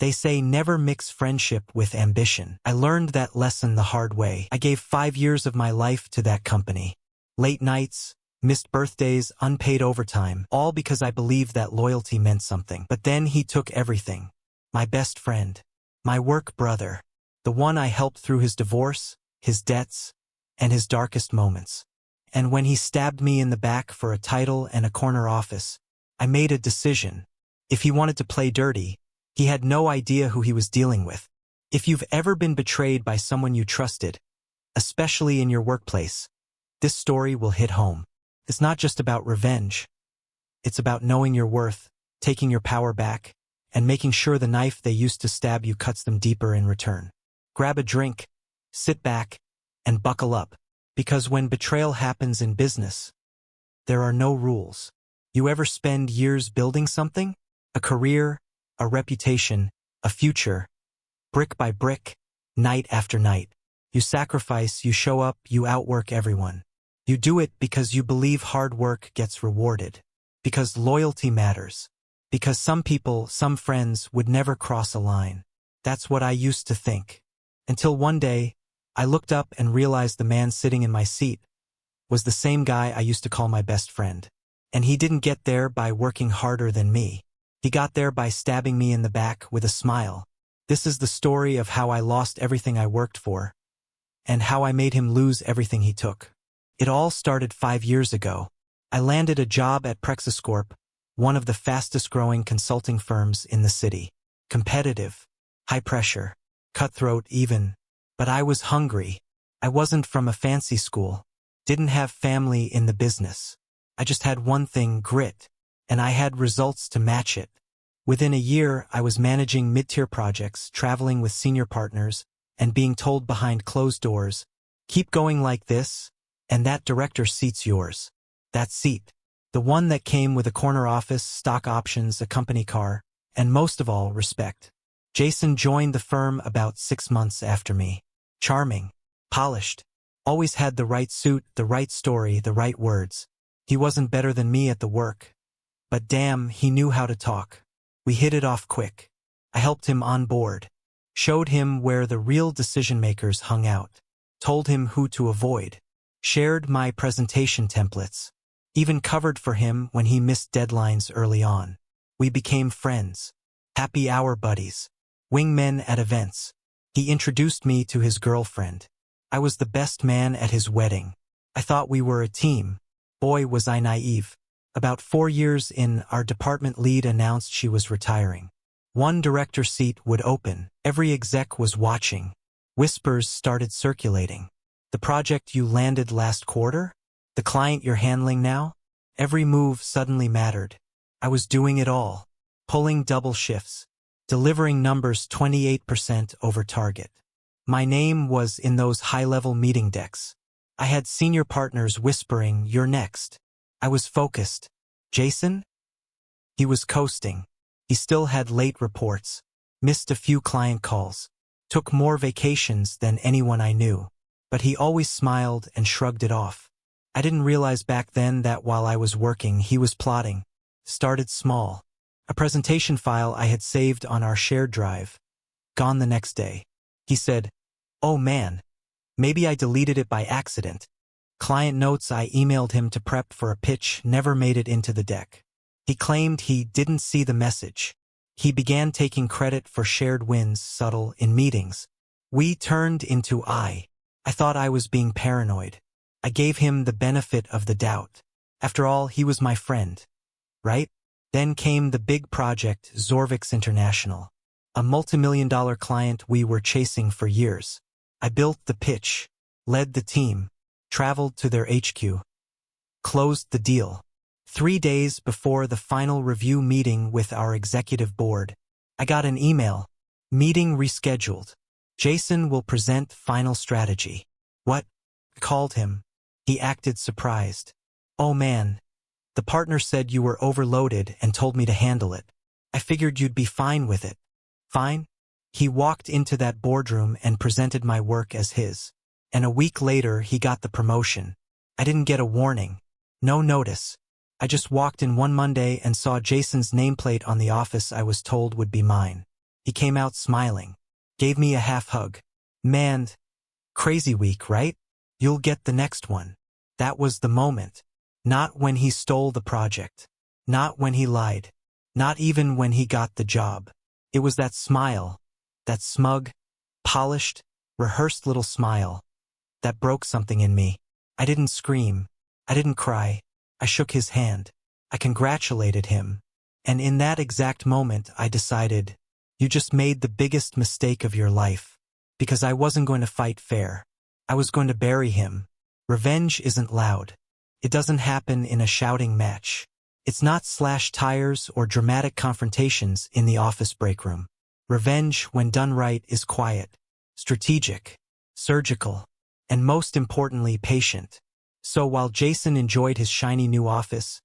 They say never mix friendship with ambition. I learned that lesson the hard way. I gave 5 years of my life to that company. Late nights, missed birthdays, unpaid overtime, all because I believed that loyalty meant something. But then he took everything. My best friend. My work brother. The one I helped through his divorce, his debts, and his darkest moments. And when he stabbed me in the back for a title and a corner office, I made a decision. If he wanted to play dirty, he had no idea who he was dealing with. If you've ever been betrayed by someone you trusted, especially in your workplace, this story will hit home. It's not just about revenge. It's about knowing your worth, taking your power back, and making sure the knife they used to stab you cuts them deeper in return. Grab a drink, sit back, and buckle up, because when betrayal happens in business, there are no rules. You ever spend years building something? A career, a reputation, a future, brick by brick, night after night. You sacrifice, you show up, you outwork everyone. You do it because you believe hard work gets rewarded, because loyalty matters, because some people, some friends would never cross a line. That's what I used to think. Until one day, I looked up and realized the man sitting in my seat was the same guy I used to call my best friend. And he didn't get there by working harder than me. He got there by stabbing me in the back with a smile. This is the story of how I lost everything I worked for, and how I made him lose everything he took. It all started 5 years ago. I landed a job at Corp, one of the fastest-growing consulting firms in the city. Competitive, high pressure, cutthroat even. But I was hungry. I wasn't from a fancy school. Didn't have family in the business. I just had one thing, grit. And I had results to match it. Within a year, I was managing mid-tier projects, traveling with senior partners, and being told behind closed doors, keep going like this, and that director seat's yours. That seat. The one that came with a corner office, stock options, a company car, and most of all, respect. Jason joined the firm about 6 months after me. Charming. Polished. Always had the right suit, the right story, the right words. He wasn't better than me at the work. But damn, he knew how to talk. We hit it off quick. I helped him on board. Showed him where the real decision-makers hung out. Told him who to avoid. Shared my presentation templates. Even covered for him when he missed deadlines early on. We became friends. Happy hour buddies. Wingmen at events. He introduced me to his girlfriend. I was the best man at his wedding. I thought we were a team. Boy, was I naive. About 4 years in, our department lead announced she was retiring. One director seat would open. Every exec was watching. Whispers started circulating. The project you landed last quarter? The client you're handling now? Every move suddenly mattered. I was doing it all. Pulling double shifts. Delivering numbers 28% over target. My name was in those high-level meeting decks. I had senior partners whispering, "You're next." I was focused. Jason? He was coasting. He still had late reports. Missed a few client calls. Took more vacations than anyone I knew. But he always smiled and shrugged it off. I didn't realize back then that while I was working, he was plotting. Started small. A presentation file I had saved on our shared drive. Gone the next day. He said, "Oh man, maybe I deleted it by accident." Client notes I emailed him to prep for a pitch never made it into the deck. He claimed he didn't see the message. He began taking credit for shared wins, subtle, in meetings. We turned into I thought I was being paranoid. I gave him the benefit of the doubt. After all, he was my friend. Right? Then came the big project, Zorvix International. A multimillion-dollar client we were chasing for years. I built the pitch, led the team, traveled to their HQ. Closed the deal. 3 days before the final review meeting with our executive board, I got an email. Meeting rescheduled. Jason will present final strategy. What? I called him. He acted surprised. "Oh man, the partner said you were overloaded and told me to handle it. I figured you'd be fine with it." Fine? He walked into that boardroom and presented my work as his. And a week later, he got the promotion. I didn't get a warning. No notice. I just walked in one Monday and saw Jason's nameplate on the office I was told would be mine. He came out smiling, gave me a half hug. Man, crazy week, right? You'll get the next one. That was the moment. Not when he stole the project. Not when he lied. Not even when he got the job. It was that smile, that smug, polished, rehearsed little smile, that broke something in me. I didn't scream. I didn't cry. I shook his hand. I congratulated him. And in that exact moment, I decided, you just made the biggest mistake of your life. Because I wasn't going to fight fair. I was going to bury him. Revenge isn't loud. It doesn't happen in a shouting match. It's not slash tires or dramatic confrontations in the office break room. Revenge, when done right, is quiet, strategic, surgical, and most importantly, patient. So while Jason enjoyed his shiny new office,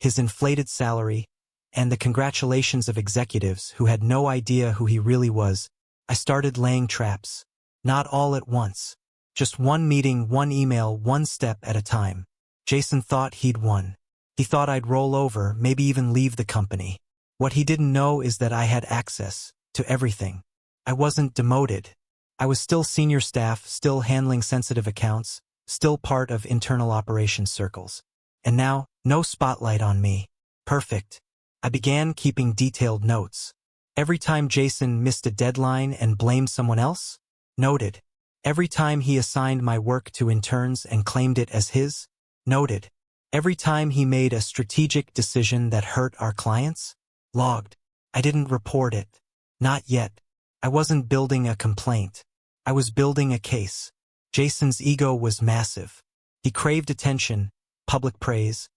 his inflated salary, and the congratulations of executives who had no idea who he really was, I started laying traps. Not all at once. Just one meeting, one email, one step at a time. Jason thought he'd won. He thought I'd roll over, maybe even leave the company. What he didn't know is that I had access to everything. I wasn't demoted. I was still senior staff, still handling sensitive accounts, still part of internal operations circles. And now, no spotlight on me. Perfect. I began keeping detailed notes. Every time Jason missed a deadline and blamed someone else, noted. Every time he assigned my work to interns and claimed it as his, noted. Every time he made a strategic decision that hurt our clients, logged. I didn't report it. Not yet. I wasn't building a complaint. I was building a case. Jason's ego was massive. He craved attention, public praise,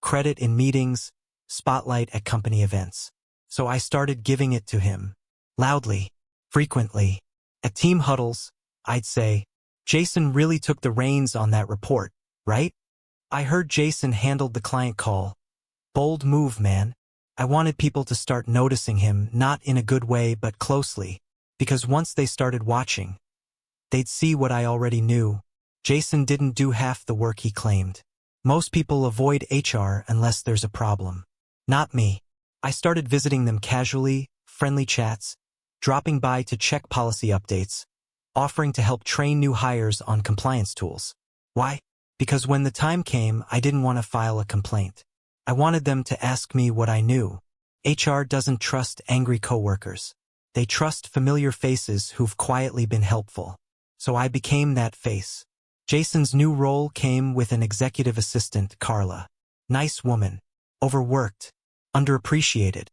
credit in meetings, spotlight at company events. So I started giving it to him. Loudly. Frequently. At team huddles, I'd say, Jason really took the reins on that report, right? I heard Jason handled the client call. Bold move, man. I wanted people to start noticing him, not in a good way but closely, because once they started watching, they'd see what I already knew. Jason didn't do half the work he claimed. Most people avoid HR unless there's a problem. Not me. I started visiting them casually, friendly chats, dropping by to check policy updates, offering to help train new hires on compliance tools. Why? Because when the time came, I didn't want to file a complaint. I wanted them to ask me what I knew. HR doesn't trust angry coworkers. They trust familiar faces who've quietly been helpful. So I became that face. Jason's new role came with an executive assistant, Carla. Nice woman. Overworked. Underappreciated.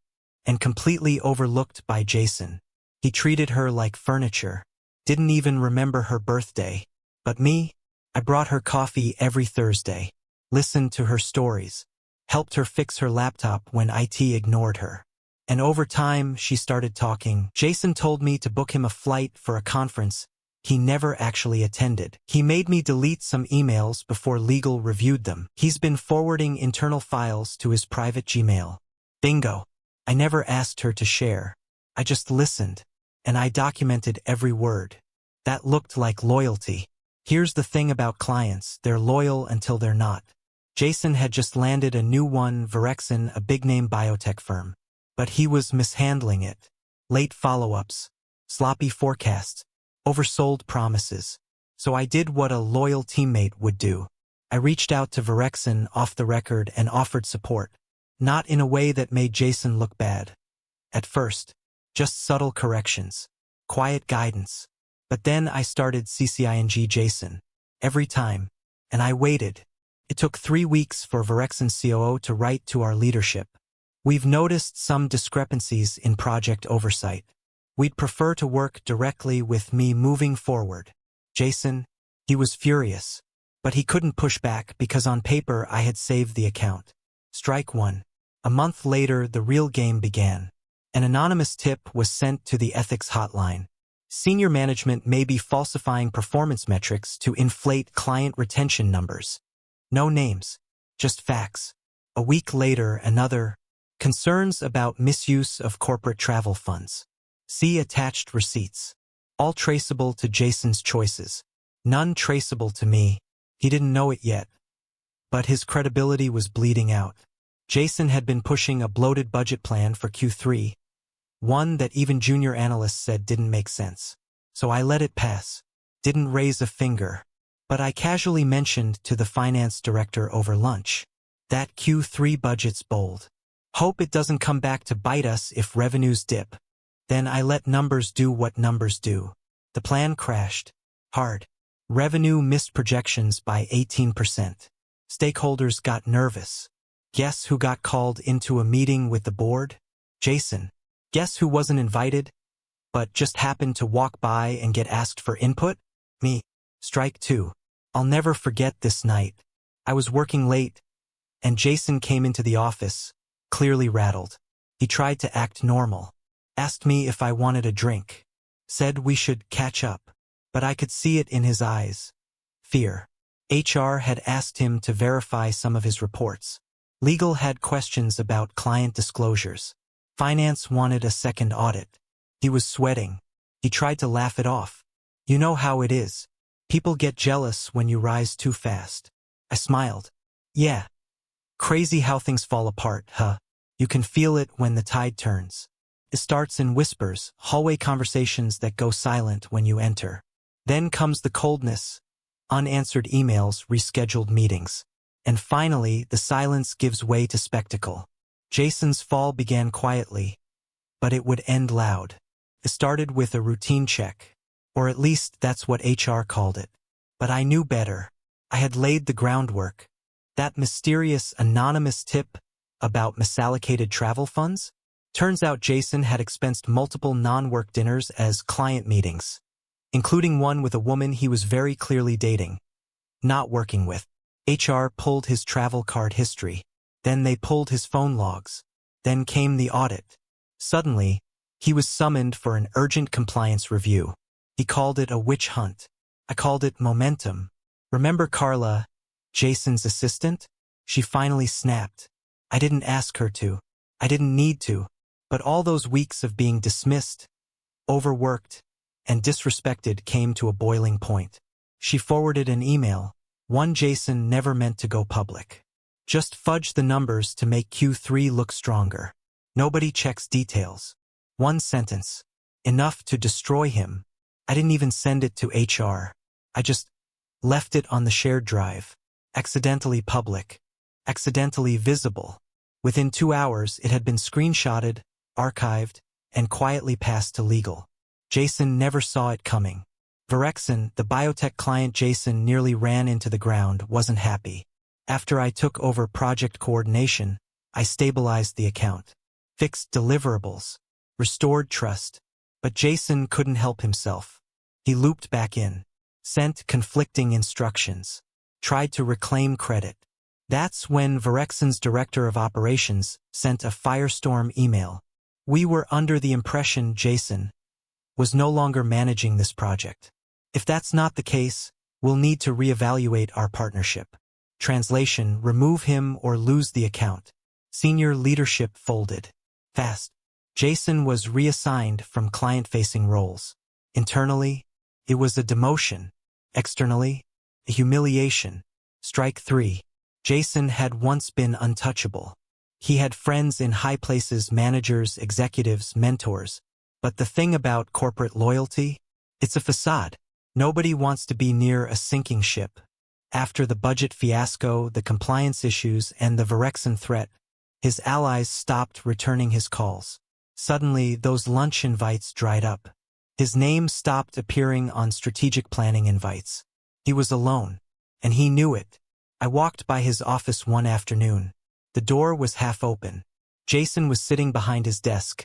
And completely overlooked by Jason. He treated her like furniture. Didn't even remember her birthday. But me? I brought her coffee every Thursday. Listened to her stories. Helped her fix her laptop when IT ignored her. And over time, she started talking. Jason told me to book him a flight for a conference he never actually attended. He made me delete some emails before legal reviewed them. He's been forwarding internal files to his private Gmail. Bingo. I never asked her to share. I just listened. And I documented every word. That looked like loyalty. Here's the thing about clients, they're loyal until they're not. Jason had just landed a new one, Virexin, a big-name biotech firm. But he was mishandling it. Late follow-ups, sloppy forecasts, oversold promises. So I did what a loyal teammate would do. I reached out to Virexin off the record and offered support. Not in a way that made Jason look bad. At first, just subtle corrections, quiet guidance. But then I started CCING Jason. Every time. And I waited. It took 3 weeks for Virexin's COO to write to our leadership. We've noticed some discrepancies in project oversight. We'd prefer to work directly with me moving forward. Jason, he was furious. But he couldn't push back because on paper I had saved the account. Strike one. A month later, the real game began. An anonymous tip was sent to the ethics hotline. Senior management may be falsifying performance metrics to inflate client retention numbers. No names, just facts. A week later, another. Concerns about misuse of corporate travel funds. See attached receipts. All traceable to Jason's choices. None traceable to me. He didn't know it yet. But his credibility was bleeding out. Jason had been pushing a bloated budget plan for Q3. One that even junior analysts said didn't make sense. So I let it pass. Didn't raise a finger. But I casually mentioned to the finance director over lunch. That Q3 budget's bold. Hope it doesn't come back to bite us if revenues dip. Then I let numbers do what numbers do. The plan crashed. Hard. Revenue missed projections by 18%. Stakeholders got nervous. Guess who got called into a meeting with the board? Jason. Guess who wasn't invited, but just happened to walk by and get asked for input? Me. Strike two. I'll never forget this night. I was working late, and Jason came into the office, clearly rattled. He tried to act normal. Asked me if I wanted a drink. Said we should catch up. But I could see it in his eyes. Fear. HR had asked him to verify some of his reports. Legal had questions about client disclosures. Finance wanted a second audit. He was sweating. He tried to laugh it off. You know how it is. People get jealous when you rise too fast. I smiled. Yeah. Crazy how things fall apart, huh? You can feel it when the tide turns. It starts in whispers, hallway conversations that go silent when you enter. Then comes the coldness, unanswered emails, rescheduled meetings. And finally, the silence gives way to spectacle. Jason's fall began quietly, but it would end loud. It started with a routine check, or at least that's what HR called it. But I knew better. I had laid the groundwork. That mysterious, anonymous tip about misallocated travel funds? Turns out Jason had expensed multiple non-work dinners as client meetings, including one with a woman he was very clearly dating, not working with. HR pulled his travel card history. Then they pulled his phone logs. Then came the audit. Suddenly, he was summoned for an urgent compliance review. He called it a witch hunt. I called it momentum. Remember Carla, Jason's assistant? She finally snapped. I didn't ask her to. I didn't need to. But all those weeks of being dismissed, overworked, and disrespected came to a boiling point. She forwarded an email, one Jason never meant to go public. Just fudge the numbers to make Q3 look stronger. Nobody checks details. One sentence. Enough to destroy him. I didn't even send it to HR. I just left it on the shared drive. Accidentally public. Accidentally visible. Within 2 hours, it had been screenshotted, archived, and quietly passed to legal. Jason never saw it coming. Virexon, the biotech client Jason nearly ran into the ground, wasn't happy. After I took over project coordination, I stabilized the account, fixed deliverables, restored trust. But Jason couldn't help himself. He looped back in, sent conflicting instructions, tried to reclaim credit. That's when Virexon's director of operations sent a firestorm email. We were under the impression Jason was no longer managing this project. If that's not the case, we'll need to reevaluate our partnership. Translation: remove him or lose the account. Senior leadership folded. Fast. Jason was reassigned from client-facing roles. Internally, it was a demotion. Externally, a humiliation. Strike 3. Jason had once been untouchable. He had friends in high places, managers, executives, mentors. But the thing about corporate loyalty? It's a facade. Nobody wants to be near a sinking ship. After the budget fiasco, the compliance issues, and the Virexon threat, his allies stopped returning his calls. Suddenly, those lunch invites dried up. His name stopped appearing on strategic planning invites. He was alone, and he knew it. I walked by his office one afternoon. The door was half open. Jason was sitting behind his desk,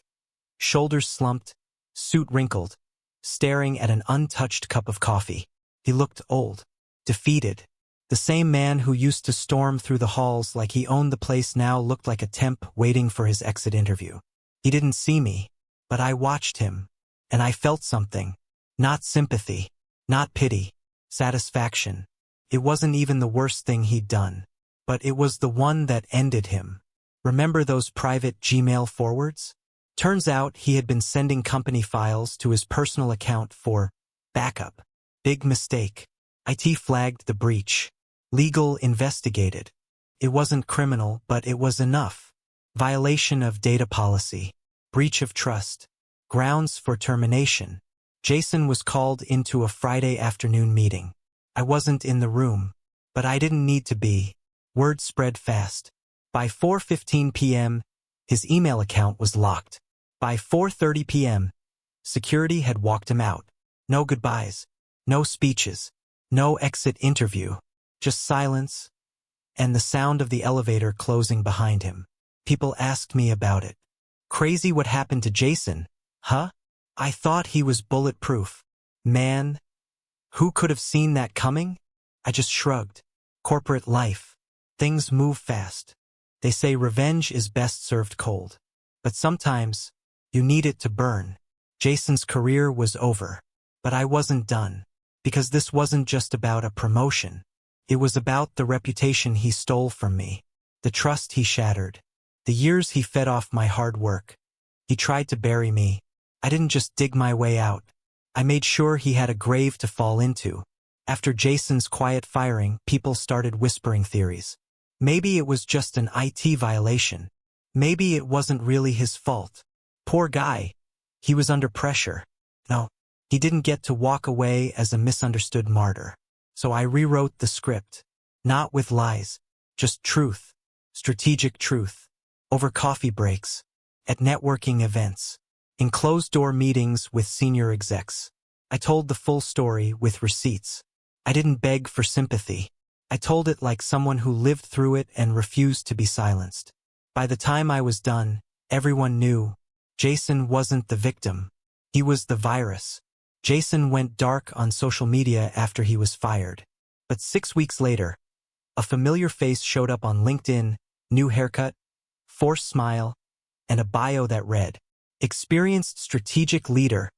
shoulders slumped, suit wrinkled, staring at an untouched cup of coffee. He looked old, defeated. The same man who used to storm through the halls like he owned the place now looked like a temp waiting for his exit interview. He didn't see me, but I watched him, and I felt something. Not sympathy, not pity, satisfaction. It wasn't even the worst thing he'd done, but it was the one that ended him. Remember those private Gmail forwards? Turns out he had been sending company files to his personal account for backup. Big mistake. IT flagged the breach. Legal investigated. It wasn't criminal, but it was enough. Violation of data policy. breach of trust, grounds for termination. Jason was called into a Friday afternoon meeting. I wasn't in the room, but I didn't need to be. Word spread fast. By 4:15 p.m., his email account was locked. By 4:30 p.m., security had walked him out. No goodbyes, no speeches, no exit interview, just silence and the sound of the elevator closing behind him. People asked me about it. Crazy what happened to Jason, huh? I thought he was bulletproof. Man, who could have seen that coming? I just shrugged. Corporate life. Things move fast. They say revenge is best served cold. But sometimes, you need it to burn. Jason's career was over. But I wasn't done. Because this wasn't just about a promotion. It was about the reputation he stole from me. The trust he shattered. The years he fed off my hard work. He tried to bury me. I didn't just dig my way out. I made sure he had a grave to fall into. After Jason's quiet firing, people started whispering theories. Maybe it was just an IT violation. Maybe it wasn't really his fault. Poor guy. He was under pressure. No, he didn't get to walk away as a misunderstood martyr. So I rewrote the script. Not with lies. Just truth. Strategic truth. Over coffee breaks. At networking events. In closed-door meetings with senior execs. I told the full story with receipts. I didn't beg for sympathy. I told it like someone who lived through it and refused to be silenced. By the time I was done, everyone knew. Jason wasn't the victim. He was the virus. Jason went dark on social media after he was fired. But 6 weeks later, a familiar face showed up on LinkedIn, new haircut, forced smile, and a bio that read, "Experienced strategic leader,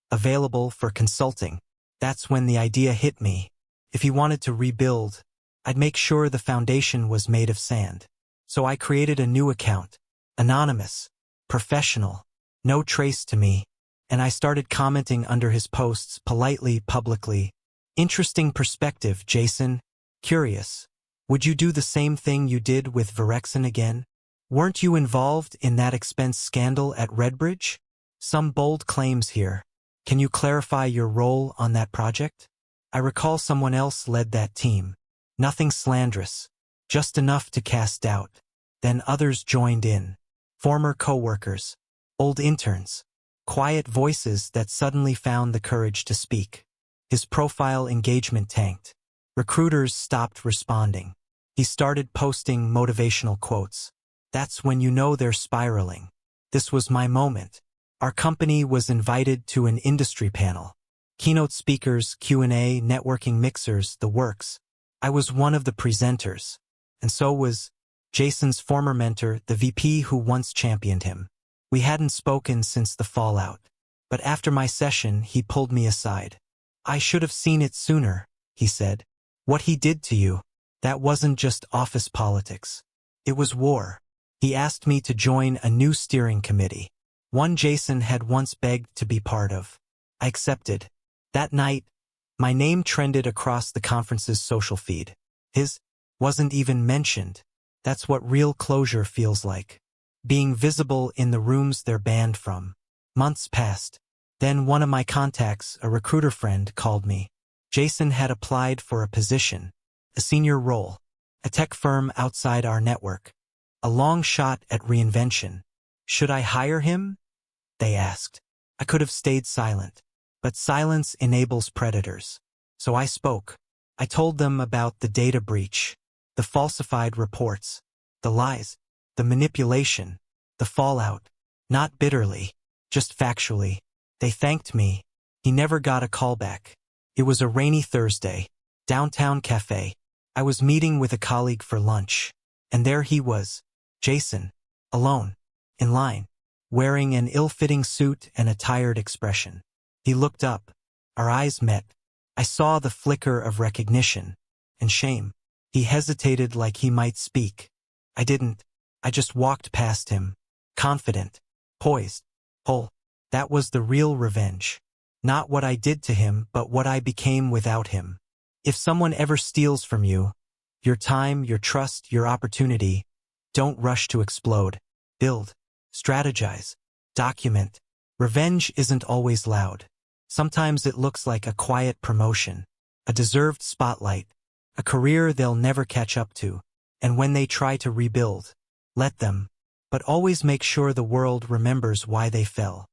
available for consulting." That's when the idea hit me. If he wanted to rebuild, I'd make sure the foundation was made of sand. So I created a new account, anonymous, professional, no trace to me, and I started commenting under his posts politely, publicly. Interesting perspective, Jason. Curious. Would you do the same thing you did with Virexin again? Weren't you involved in that expense scandal at Redbridge? Some bold claims here. Can you clarify your role on that project? I recall someone else led that team. Nothing slanderous, just enough to cast doubt. Then others joined in. Former co-workers, old interns, quiet voices that suddenly found the courage to speak. His profile engagement tanked. Recruiters stopped responding. He started posting motivational quotes. That's when you know they're spiraling. This was my moment. Our company was invited to an industry panel. Keynote speakers, Q&A, networking mixers, the works. I was one of the presenters. And so was Jason's former mentor, the VP who once championed him. We hadn't spoken since the fallout. But after my session, he pulled me aside. "I should have seen it sooner," he said. "What he did to you, that wasn't just office politics. It was war." He asked me to join a new steering committee. One Jason had once begged to be part of. I accepted. That night, my name trended across the conference's social feed. His wasn't even mentioned. That's what real closure feels like. Being visible in the rooms they're banned from. Months passed. Then one of my contacts, a recruiter friend, called me. Jason had applied for a position, a senior role, a tech firm outside our network. A long shot at reinvention. Should I hire him? They asked. I could have stayed silent. But silence enables predators. So I spoke. I told them about the data breach, the falsified reports, the lies, the manipulation, the fallout. Not bitterly, just factually. They thanked me. He never got a callback. It was a rainy Thursday. Downtown cafe. I was meeting with a colleague for lunch. And there he was. Jason. Alone. In line. Wearing an ill-fitting suit and a tired expression. He looked up. Our eyes met. I saw the flicker of recognition. And shame. He hesitated like he might speak. I didn't. I just walked past him. Confident. Poised. Whole. That was the real revenge. Not what I did to him, but what I became without him. If someone ever steals from you, your time, your trust, your opportunity, don't rush to explode. Build. Strategize. Document. Revenge isn't always loud. Sometimes it looks like a quiet promotion, a deserved spotlight, a career they'll never catch up to. And when they try to rebuild, let them, but always make sure the world remembers why they fell.